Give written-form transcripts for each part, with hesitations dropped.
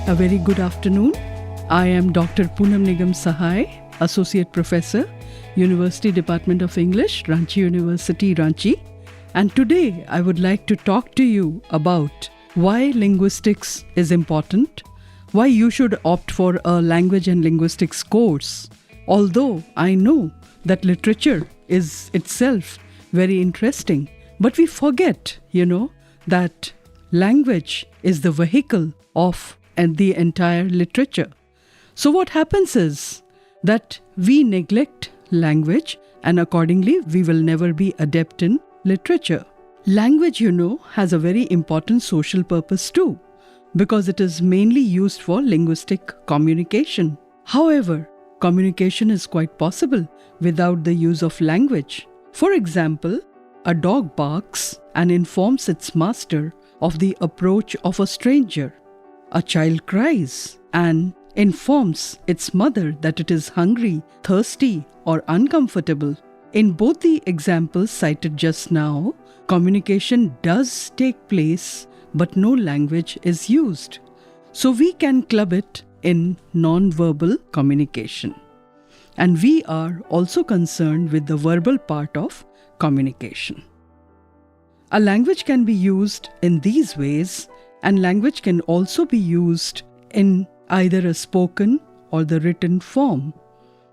A very good afternoon. I am Dr.Poonam Nigam Sahay, Associate Professor, University Department of English, Ranchi University, Ranchi. And today I would like to talk to you about why linguistics is important, why you should opt for a language and linguistics course. Although I know that literature is itself very interesting, but we forget, that language is the vehicle of the entire literature. So what happens is that we neglect language and accordingly we will never be adept in literature. Language, has a very important social purpose too, because it is mainly used for linguistic communication. However, communication is quite possible without the use of language. For example, a dog barks and informs its master of the approach of a stranger. A child cries and informs its mother that it is hungry, thirsty, or uncomfortable. In both the examples cited just now, communication does take place, but no language is used. So we can club it in non-verbal communication. And we are also concerned with the verbal part of communication. A language can be used in these ways, and language can also be used in either a spoken or the written form.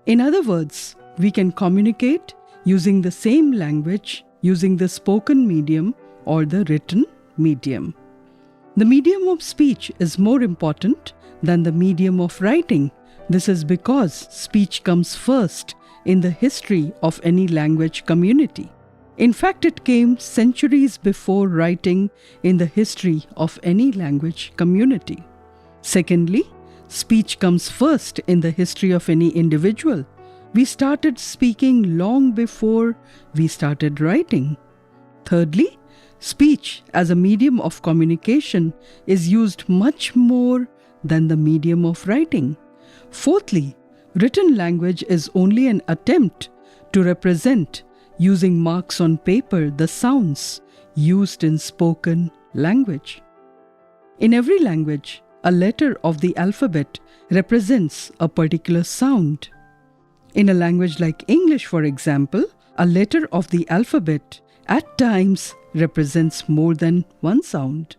In other words, we can communicate using the same language, using the spoken medium or the written medium. The medium of speech is more important than the medium of writing. This is because speech comes first in the history of any language community. In fact, it came centuries before writing in the history of any language community. Secondly, speech comes first in the history of any individual. We started speaking long before we started writing. Thirdly, speech as a medium of communication is used much more than the medium of writing. Fourthly, written language is only an attempt to represent using marks on paper the sounds used in spoken language. In every language, a letter of the alphabet represents a particular sound. In a language like English, for example, a letter of the alphabet at times represents more than one sound.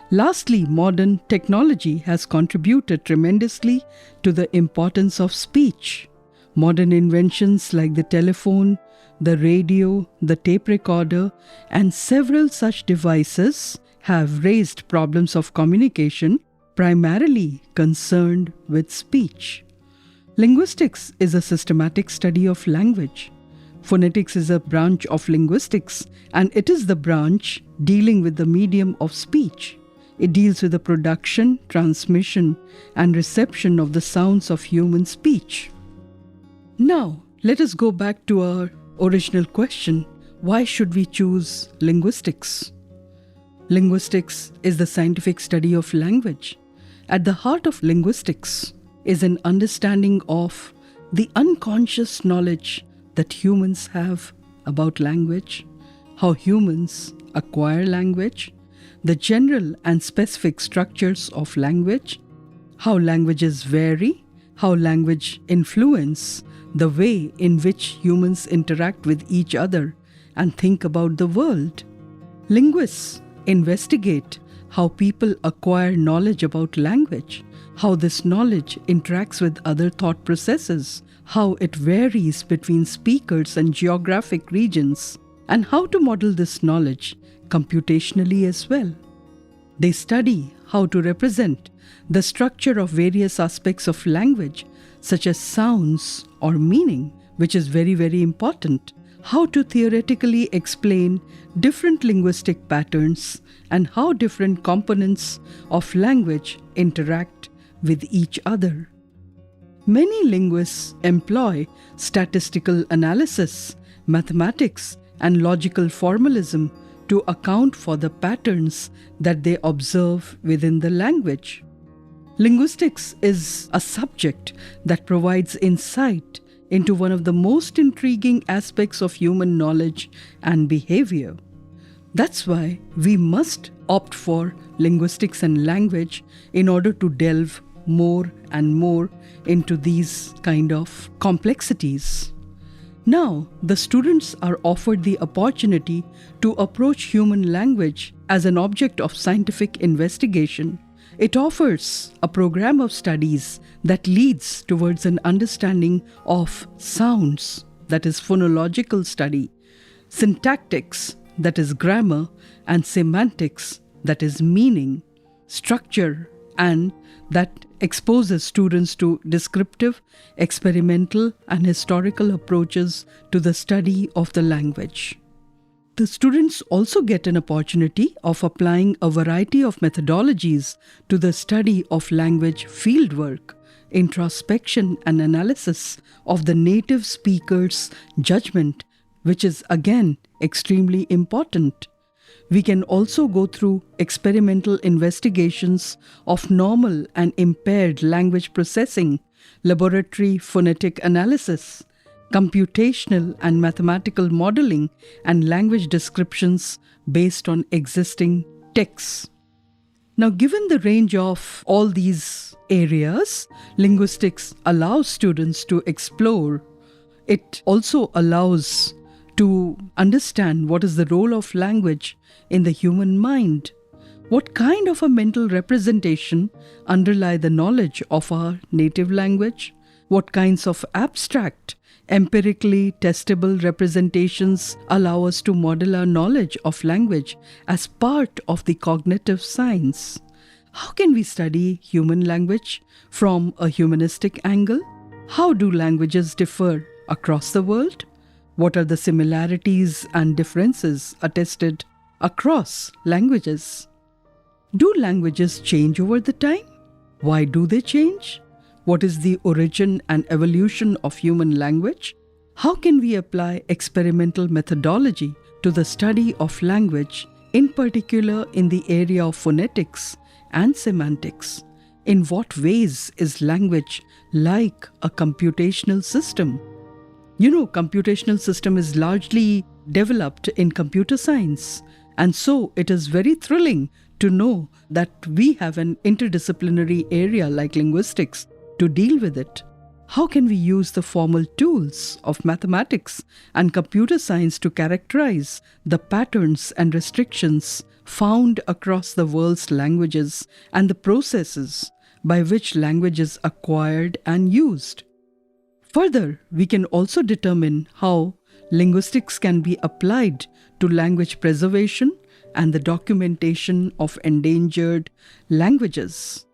Lastly, modern technology has contributed tremendously to the importance of speech. Modern inventions like the telephone, the radio, the tape recorder, and several such devices have raised problems of communication primarily concerned with speech. Linguistics is a systematic study of language. Phonetics is a branch of linguistics, and it is the branch dealing with the medium of speech. It deals with the production, transmission, and reception of the sounds of human speech. Now, let us go back to our original question: why should we choose linguistics? Linguistics is the scientific study of language. At the heart of linguistics is an understanding of the unconscious knowledge that humans have about language, how humans acquire language, the general and specific structures of language, how languages vary, how language influence the way in which humans interact with each other and think about the world. Linguists investigate how people acquire knowledge about language, how this knowledge interacts with other thought processes, how it varies between speakers and geographic regions, and how to model this knowledge computationally as well. They study how to represent the structure of various aspects of language, such as sounds or meaning, which is very, very important, how to theoretically explain different linguistic patterns and how different components of language interact with each other. Many linguists employ statistical analysis, mathematics, and logical formalism to account for the patterns that they observe within the language. Linguistics is a subject that provides insight into one of the most intriguing aspects of human knowledge and behavior. That's why we must opt for linguistics and language in order to delve more and more into these kind of complexities. Now, the students are offered the opportunity to approach human language as an object of scientific investigation. It offers a program of studies that leads towards an understanding of sounds, that is phonological study, syntactics, that is grammar, and semantics, that is meaning, structure, and that exposes students to descriptive, experimental, and historical approaches to the study of the language. The students also get an opportunity of applying a variety of methodologies to the study of language fieldwork, introspection and analysis of the native speaker's judgment, which is again extremely important. We can also go through experimental investigations of normal and impaired language processing, laboratory phonetic analysis, computational and mathematical modeling, and language descriptions based on existing texts. Now, given the range of all these areas, linguistics allows students to explore. It also allows to understand what is the role of language in the human mind. What kind of a mental representation underlie the knowledge of our native language? What kinds of abstract, empirically testable representations allow us to model our knowledge of language as part of the cognitive science? How can we study human language from a humanistic angle? How do languages differ across the world? What are the similarities and differences attested across languages? Do languages change over the time? Why do they change? What is the origin and evolution of human language? How can we apply experimental methodology to the study of language, in particular in the area of phonetics and semantics? In what ways is language like a computational system? Computational system is largely developed in computer science, and so it is very thrilling to know that we have an interdisciplinary area like linguistics to deal with it. How can we use the formal tools of mathematics and computer science to characterize the patterns and restrictions found across the world's languages and the processes by which language is acquired and used? Further, we can also determine how linguistics can be applied to language preservation and the documentation of endangered languages.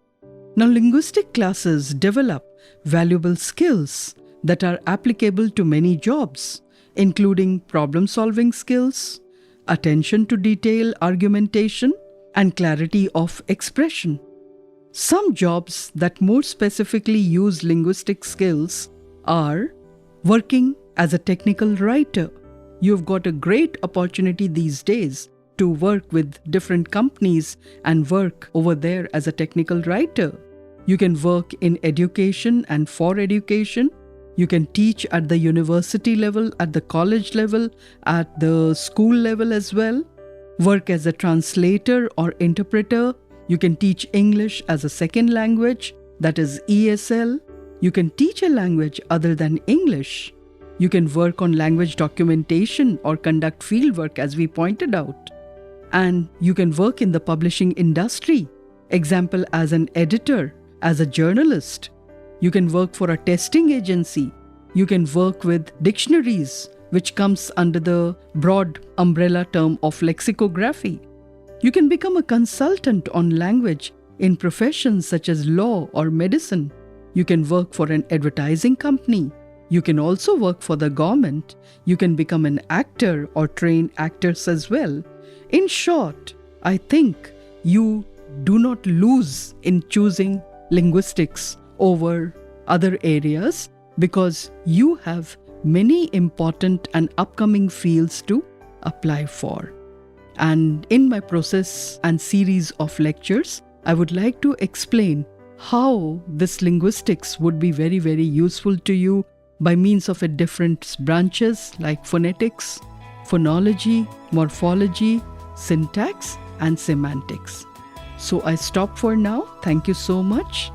Now, linguistic classes develop valuable skills that are applicable to many jobs, including problem-solving skills, attention to detail argumentation, and clarity of expression. Some jobs that more specifically use linguistic skills are working as a technical writer. You've got a great opportunity these days to work with different companies and work over there as a technical writer. You can work in education and for education. You can teach at the university level, at the college level, at the school level as well. Work as a translator or interpreter. You can teach English as a second language, that is ESL. You can teach a language other than English. You can work on language documentation or conduct fieldwork, as we pointed out. And you can work in the publishing industry, example as an editor, as a journalist. You can work for a testing agency. You can work with dictionaries, which comes under the broad umbrella term of lexicography. You can become a consultant on language in professions such as law or medicine. You can work for an advertising company. You can also work for the government. You can become an actor or train actors as well. In short, I think you do not lose in choosing linguistics over other areas because you have many important and upcoming fields to apply for. And in my process and series of lectures, I would like to explain how this linguistics would be very, very useful to you by means of different branches like phonetics, phonology, morphology, syntax, and semantics. So I stop for now. Thank you so much.